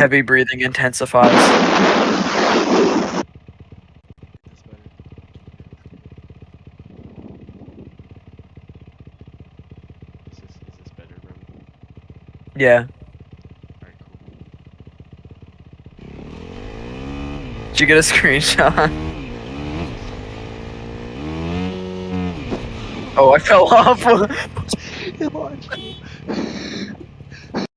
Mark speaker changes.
Speaker 1: heavy breathing intensifies.
Speaker 2: That's better. Is this better, bro?
Speaker 1: Yeah.
Speaker 2: Alright, cool.
Speaker 1: Did you get a screenshot? Oh, I fell off.
Speaker 2: It launched me.